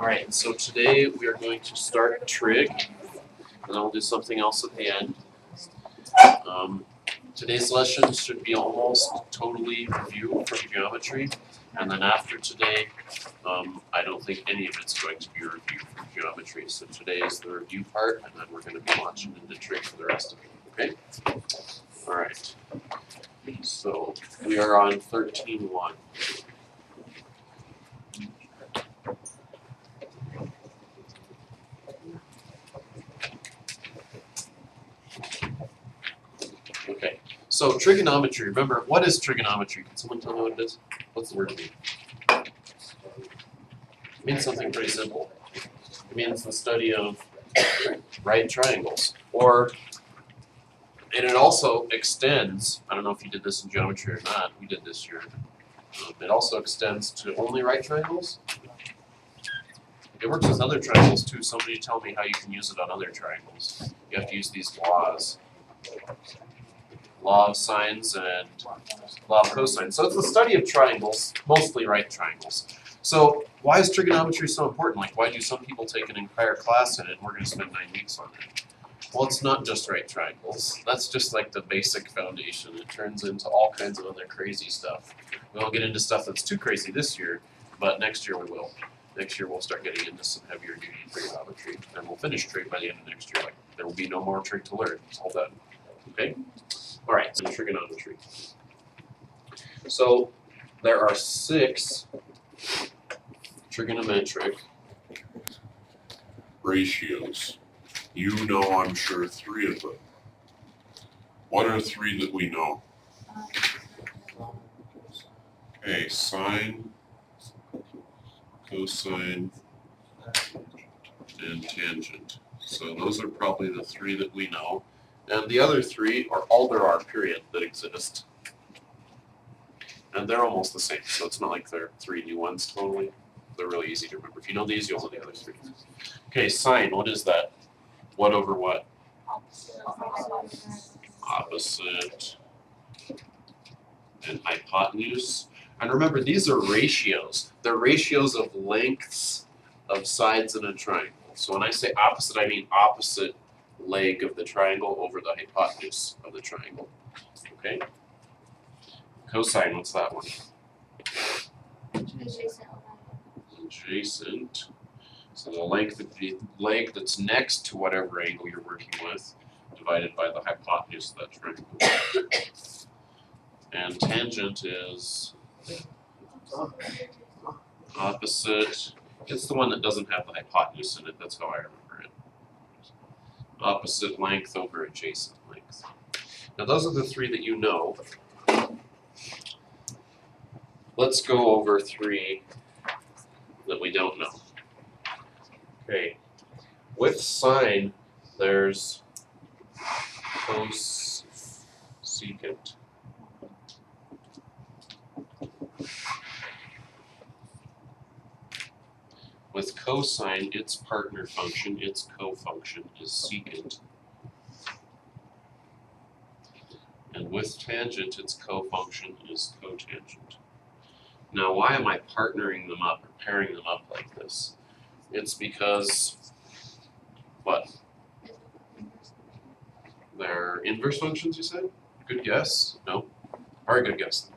Alright, so today we are going to start trig, and then we'll do something else at the end. Today's lesson should be almost totally review from geometry, and then after today, I don't think any of it's going to be review from geometry. So today is the review part, and then we're going to be launching into trig for the rest of it, okay? Alright, so we are on 13.1. Okay, so trigonometry, remember, what is trigonometry? Can someone tell me what it is? What's the word mean? It means something pretty simple. It means the study of right triangles. And it also extends, I don't know if you did this in geometry or not, we did this year. It also extends to only right triangles. It works with other triangles too. Somebody tell me how you can use it on other triangles. You have to use these laws. Law of sines and law of cosines. So it's the study of triangles, mostly right triangles. So why is trigonometry so important? Like, why do some people take an entire class in it and we're going to spend 9 weeks on it? Well, it's not just right triangles. That's just like the basic foundation. It turns into all kinds of other crazy stuff. We won't get into stuff that's too crazy this year, but next year we will. Next year we'll start getting into some heavier duty trigonometry, and we'll finish trig by the end of next year. Like, there will be no more trig to learn. It's all done. Okay? Alright, so trigonometry. So there are 6 trigonometric ratios. You know, I'm sure 3 of them. What are 3 that we know? Okay, sine, cosine, and tangent. So those are probably the 3 that we know. and the other 3 are all there are, period, that exist. And they're almost the same, so it's not like they're 3 new ones totally. They're really easy to remember. If you know these, you'll know the other 3. Okay, sine, what is that? What over what? Opposite. And hypotenuse. And remember, these are ratios. They're ratios of lengths of sides in a triangle. So when I say opposite, I mean opposite leg of the triangle over the hypotenuse of the triangle. Okay? Cosine, what's that one? Adjacent. So the length of the leg that's next to whatever angle you're working with, divided by the hypotenuse of that triangle. And tangent is opposite. It's the one that doesn't have the hypotenuse in it. That's how I remember it. Opposite length over adjacent length. Now those are the 3 that you know. Let's go over 3 that we don't know. Okay. With sine, there's cosecant. With cosine, its partner function, its co-function is secant. And with tangent, its co-function is cotangent. Now, why am I partnering them up or pairing them up like this? It's because, what? They're inverse functions, you said? Good guess? No? Very good guess.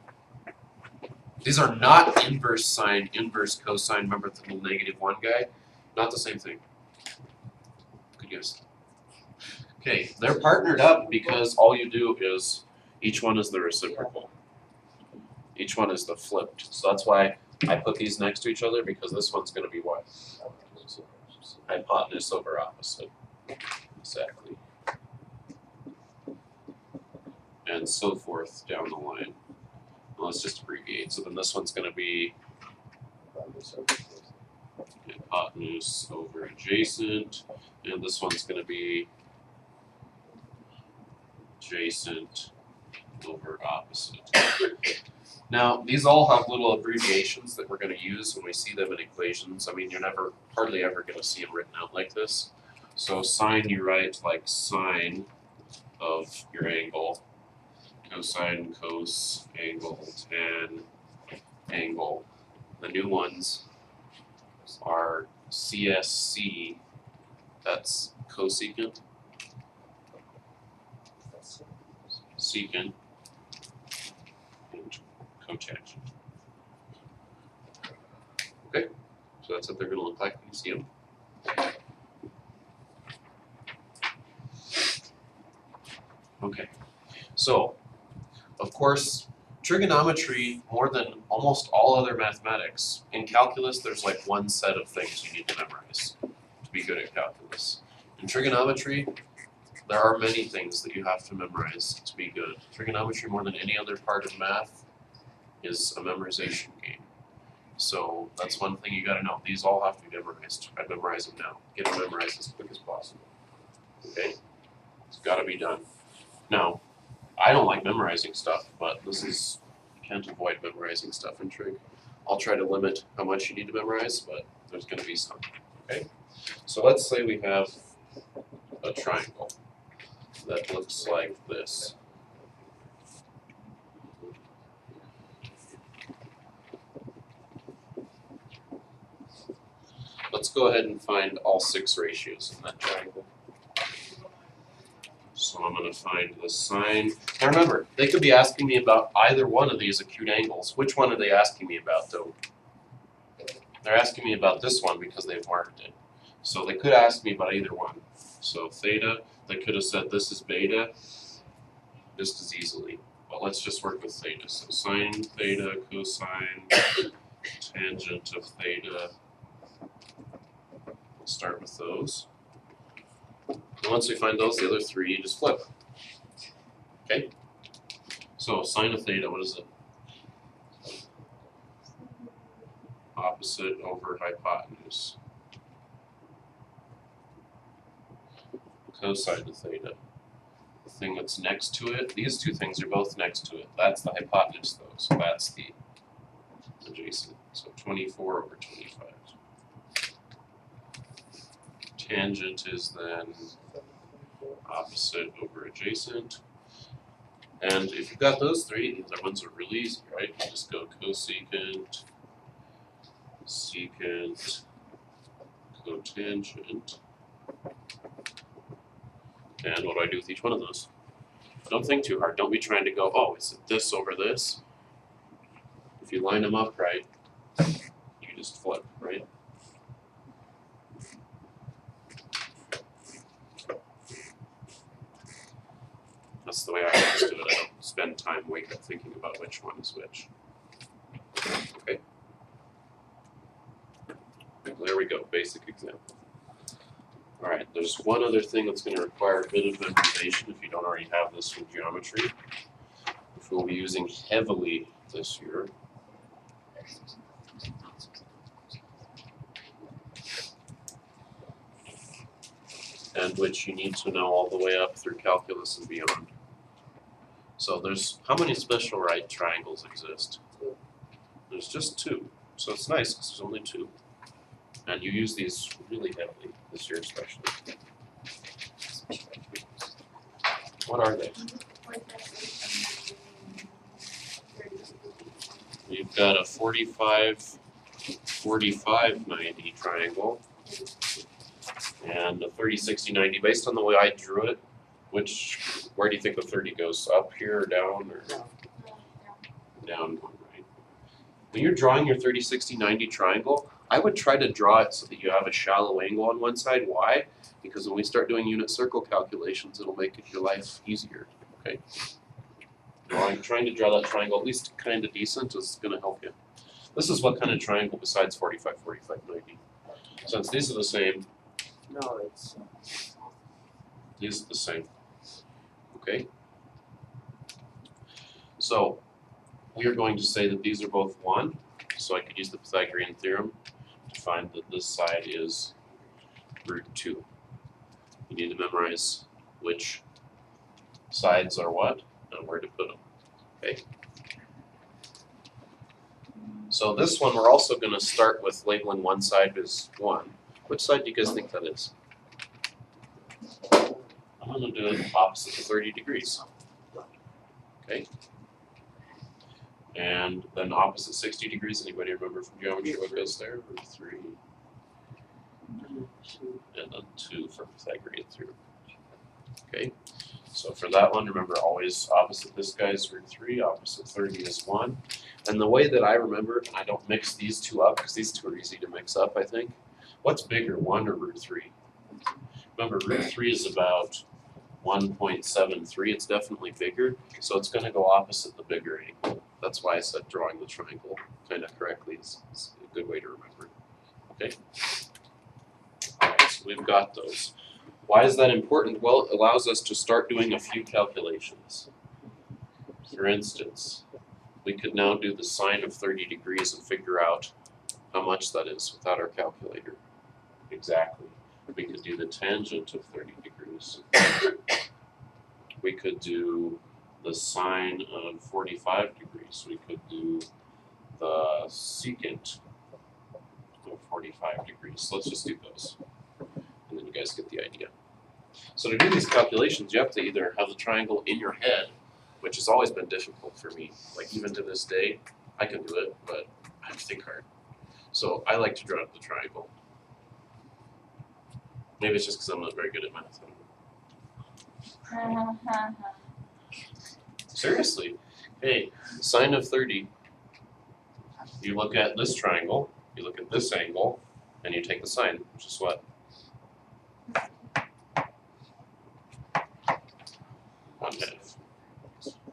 These are not inverse sine, inverse cosine. Remember the little -1 guy? Not the same thing. Good guess. Okay, they're partnered up because all you do is each one is the reciprocal. Each one is the flipped. So that's why I put these next to each other, because this one's going to be what? Hypotenuse over opposite. Exactly. And so forth down the line. Well, let's just abbreviate. So then this one's going to be hypotenuse over adjacent, and this one's going to be adjacent over opposite. Now, these all have little abbreviations that we're going to use when we see them in equations. I mean, you're hardly ever going to see them written out like this. So sine, you write like sine of your angle. Cosine, cos, angle, tan, angle. The new ones are CSC, that's cosecant, secant, and cotangent. Okay, so that's what they're going to look like when you see them. Okay, so of course, trigonometry, more than almost all other mathematics, in calculus there's like one set of things you need to memorize to be good at calculus. In trigonometry, there are many things that you have to memorize to be good. Trigonometry, more than any other part of math, is a memorization game. So that's one thing you gotta know. These all have to be memorized. I'd memorize them now. Get them memorized as quick as possible. Okay? It's gotta be done. Now, I don't like memorizing stuff, but this is, you can't avoid memorizing stuff in trig. I'll try to limit how much you need to memorize, but there's gonna be some. Okay? So let's say we have a triangle that looks like this. Let's go ahead and find all 6 ratios in that triangle. So I'm going to find the sine. Now remember, they could be asking me about either one of these acute angles. Which one are they asking me about though? They're asking me about this one because they've marked it. So they could ask me about either one. So theta, they could have said this is beta just as easily. But let's just work with theta. So sine theta, cosine, tangent of theta. We'll start with those. And once we find those, the other 3, you just flip. Okay? So sine of theta, what is it? Opposite over hypotenuse. Cosine of theta. The thing that's next to it, these 2 things are both next to it. That's the hypotenuse though, so that's the adjacent. So 24 over 25. Tangent is then opposite over adjacent. And if you've got those 3, the other ones are really easy, right? You just go cosecant, secant, cotangent. And what do I do with each one of those? Don't think too hard. Don't be trying to go, oh, is it this over this? If you line them up right, you just flip, right? That's the way I always do it. I don't spend time wake up thinking about which one is which. Okay. There we go, basic example. Alright, there's one other thing that's going to require a bit of memorization if you don't already have this from geometry, which we'll be using heavily this year. And which you need to know all the way up through calculus and beyond. So there's, how many special right triangles exist? There's just 2. So it's nice because there's only 2. And you use these really heavily this year especially. What are they? You've got a 45, 45, 90 triangle and a 30, 60, 90. Based on the way I drew it, where do you think the 30 goes? Up here or down? Or down one, right? When you're drawing your 30, 60, 90 triangle, I would try to draw it so that you have a shallow angle on one side. Why? Because when we start doing unit circle calculations, it'll make your life easier, okay? Trying to draw that triangle at least kind of decent is going to help you. This is what kind of triangle besides 45, 45, 90? Since these are the same. No, it's These are the same. Okay? So, we are going to say that these are both 1. So I could use the Pythagorean theorem to find that this side is root 2. You need to memorize which sides are what and where to put them. Okay? So this one we're also going to start with labeling one side as 1. Which side do you guys think that is? I'm going to do it opposite of 30 degrees. Okay? And then opposite 60 degrees, anybody remember from geometry what goes there? Root 3. and then 2 for Pythagorean theorem. Okay, so for that one, remember always opposite this guy is root 3, opposite 30 is 1. And the way that I remember, and I don't mix these two up because these two are easy to mix up, I think. What's bigger, 1 or root 3? Remember, root 3 is about 1.73. It's definitely bigger, so it's going to go opposite the bigger angle. That's why I said drawing the triangle kind of correctly is a good way to remember. Okay? Alright, so we've got those. Why is that important? Well, it allows us to start doing a few calculations. For instance, we could now do the sine of 30 degrees and figure out how much that is without our calculator. Exactly. We could do the tangent of 30 degrees. We could do the sine of 45 degrees. We could do the secant of 45 degrees. So let's just do those. And then you guys get the idea. So to do these calculations, you have to either have the triangle in your head, which has always been difficult for me. Like even to this day, I can do it, but I have to think hard. So I like to draw the triangle. Maybe it's just because I'm not very good at math. Seriously. Hey, sine of 30, you look at this triangle, you look at this angle, and you take the sine, which is what? 1/2.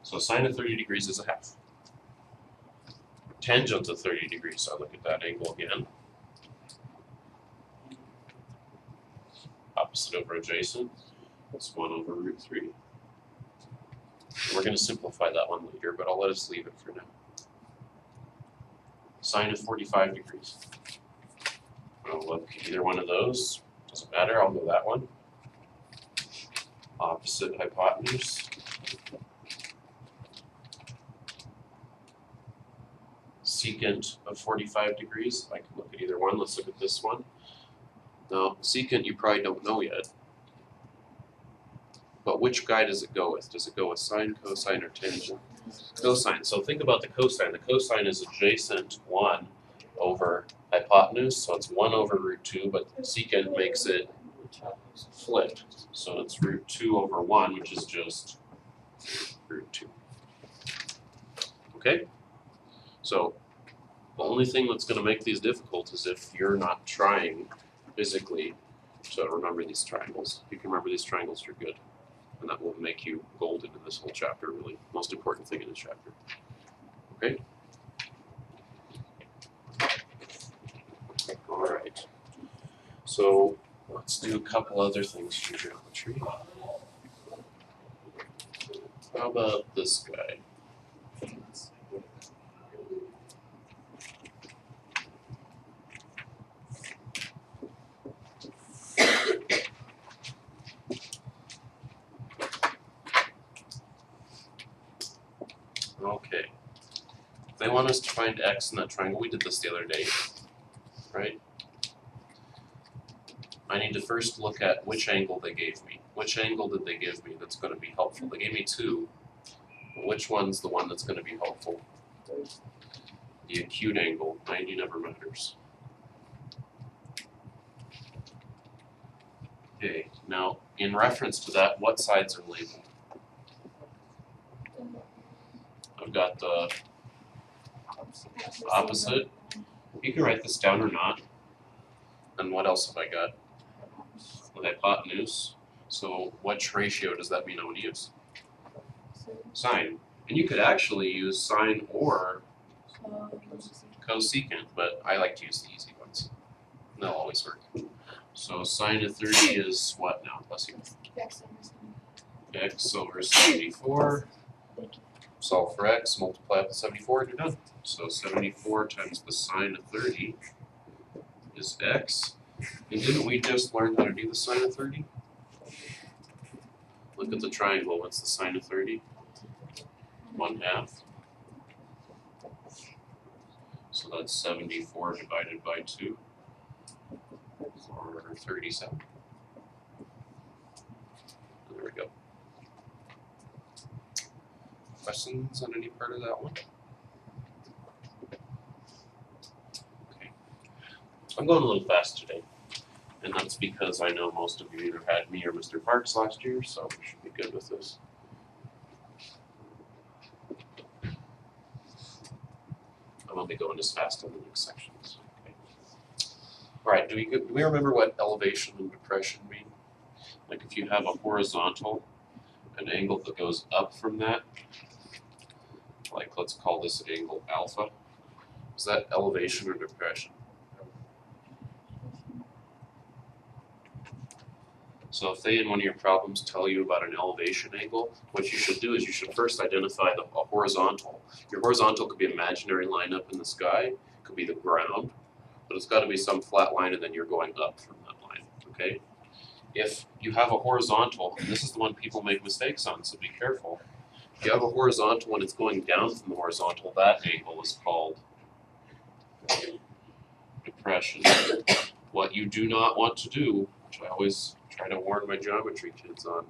So sine of 30 degrees is 1/2. Tangent of 30 degrees, so I look at that angle again. Opposite over adjacent, it's 1 over root 3. We're going to simplify that one later, but I'll let us leave it for now. Sine of 45 degrees. I'll look either one of those. Doesn't matter, I'll go that one. Opposite hypotenuse. Secant of 45 degrees. I can look at either one. Let's look at this one. Now, secant you probably don't know yet. But which guy does it go with? Does it go with sine, cosine, or tangent? Cosine. So think about the cosine. The cosine is adjacent 1 over hypotenuse, so it's 1 over root 2, but secant makes it flipped. So it's root 2 over 1, which is just root 2. Okay? So the only thing that's going to make these difficult is if you're not trying physically to remember these triangles. If you can remember these triangles, you're good. And that will make you golden in this whole chapter, really. Most important thing in this chapter. Okay? Alright. So let's do a couple other things for geometry. How about this guy? Okay. They want us to find x in that triangle. We did this the other day, right? I need to first look at which angle they gave me. Which angle did they give me that's going to be helpful? They gave me 2. But which one's the one that's going to be helpful? The acute angle. 90 never matters. Okay, now in reference to that, what sides are labeled? I've got the opposite. You can write this down or not. And what else have I got? The hypotenuse. So which ratio does that mean I would use? Sine. And you could actually use sine or cosecant, but I like to use the easy ones. They'll always work. So sine of 30 is what now? Bless you. X over 74. Solve for x, multiply with 74, and you're done. So 74 times the sine of 30 is x. And didn't we just learn how to do the sine of 30? Look at the triangle. What's the sine of 30? 1/2. So that's 74 divided by 2, or 37. There we go. Questions on any part of that one? Okay. I'm going a little fast today. And that's because I know most of you either had me or Mr. Parks last year, so we should be good with this. I won't be going as fast on the next sections. Okay. All right, do we remember what elevation and depression mean? Like if you have a horizontal, an angle that goes up from that, like let's call this angle alpha. Is that elevation or depression? So if they in one of your problems tell you about an elevation angle, what you should do is you should first identify a horizontal. Your horizontal could be an imaginary line up in the sky, could be the ground, but it's got to be some flat line and then you're going up from that line, okay? If you have a horizontal, and this is the one people make mistakes on, so be careful. If you have a horizontal and it's going down from the horizontal, that angle is called depression. What you do not want to do, which I always try to warn my geometry kids on,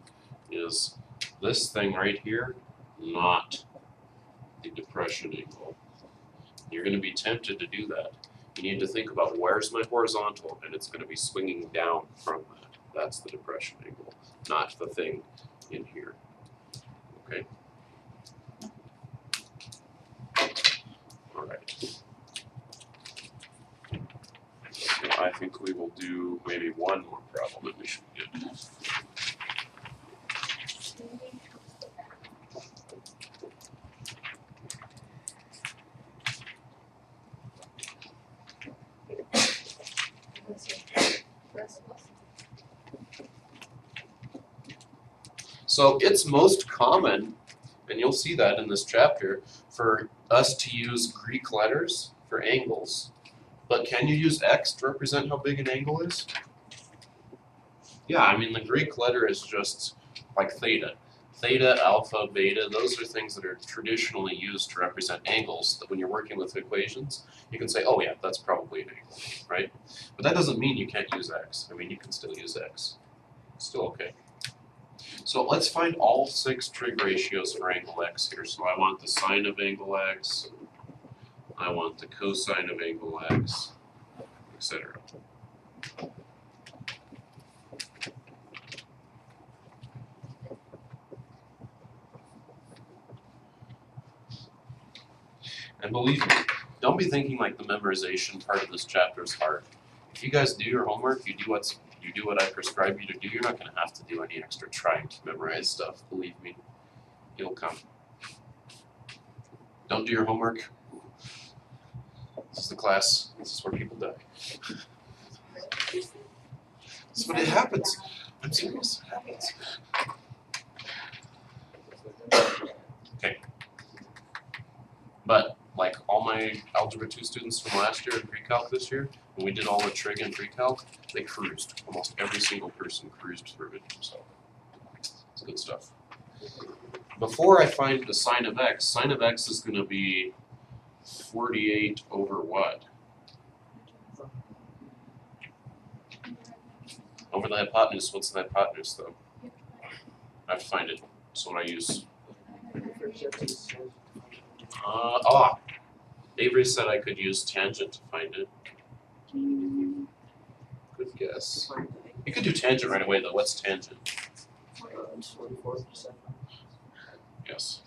is this thing right here, not the depression angle. You're going to be tempted to do that. You need to think about where's my horizontal, and it's going to be swinging down from that. That's the depression angle, not the thing in here. Okay? All right. So I think we will do maybe one more problem and we should be good. So it's most common, and you'll see that in this chapter, for us to use Greek letters for angles. But can you use X to represent how big an angle is? Yeah, I mean the Greek letter is just like theta. Theta, alpha, beta, those are things that are traditionally used to represent angles, that when you're working with equations, you can say, oh yeah, that's probably an angle, right? But that doesn't mean you can't use X. I mean, you can still use X. Still okay. So let's find all 6 trig ratios for angle X here. So I want the sine of angle X, I want the cosine of angle X, etc. And believe me, don't be thinking like the memorization part of this chapter is hard. If you guys do your homework, you do what I prescribe you to do, you're not going to have to do any extra trying to memorize stuff. Believe me, it'll come. Don't do your homework. This is the class. This is where people die. This is what it happens. I'm serious. It happens. Okay. But like all my Algebra 2 students from last year and pre-calc this year, when we did all the trig and pre-calc, they cruised. Almost every single person cruised through it. So it's good stuff. Before I find the sine of x is going to be 48 over what? Over the hypotenuse. What's the hypotenuse, though? I have to find it. So what I use. Avery said I could use tangent to find it. Good guess. You could do tangent right away, though. What's tangent? 24%. Yes.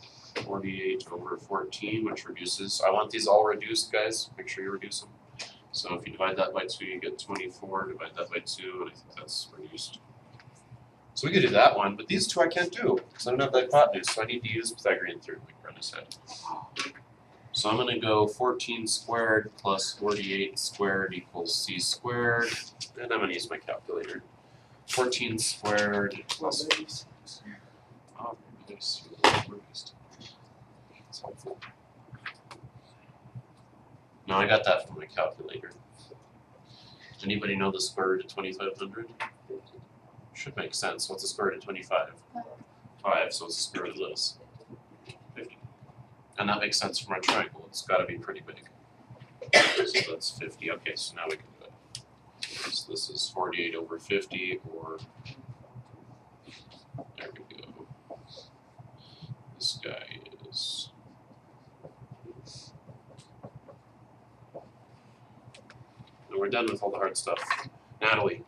48 over 14, which reduces. I want these all reduced, guys. Make sure you reduce them. So if you divide that by 2, you get 24. Divide that by 2, and I think that's reduced. So we could do that one, but these 2 I can't do because I don't have the hypotenuse, so I need to use Pythagorean theorem, like Brenda said. So I'm going to go 14 squared plus 48 squared equals c squared, and I'm going to use my calculator. 14 squared plus. Oh, nice. It's helpful. No, I got that from my calculator. Does anybody know the square root of 2500? Should make sense. What's the square root of 25? 5, so it's the square root of this. 50. And that makes sense from our triangle. It's got to be pretty big. So that's 50. Okay, so now we can do it. So this is 48 over 50, or there we go. This guy is. And we're done with all the hard stuff. Natalie,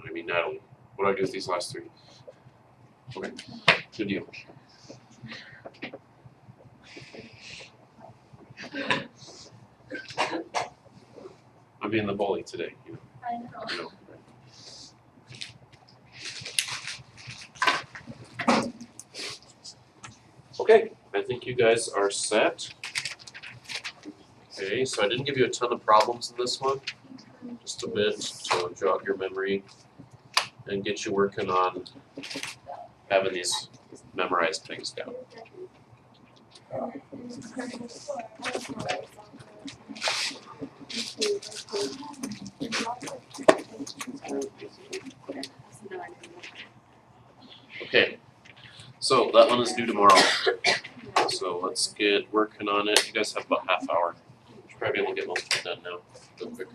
I mean Natalie. What do I do with these last three? Okay, good deal. I'm being the bully today, you know. I know. You know. Okay, I think you guys are set. Okay, so I didn't give you a ton of problems in this one, just a bit to jog your memory and get you working on having these memorized things down. Okay, so that one is due tomorrow. So let's get working on it. You guys have about half hour. Should probably be able to get most of it done now, real quick.